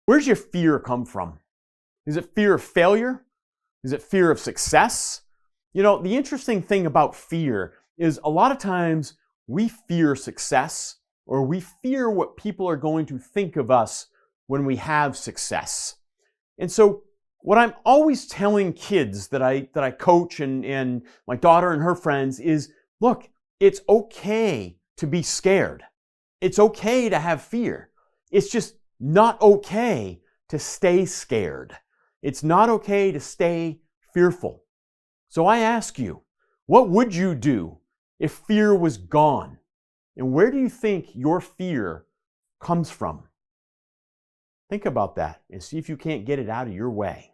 Where's your fear come from? Is it fear of failure? Is it fear of success? You know, the interesting thing about fear is a lot of times we fear success, or we fear what people are going to think of us when we have success. And so what I'm always telling kids that I coach and my daughter and her friends is, look, it's okay to be scared. It's okay to have fear. It's just not okay to stay scared. It's not okay to stay fearful. So I ask you, what would you do if fear was gone? And where do you think your fear comes from? Think about that and see if you can't get it out of your way.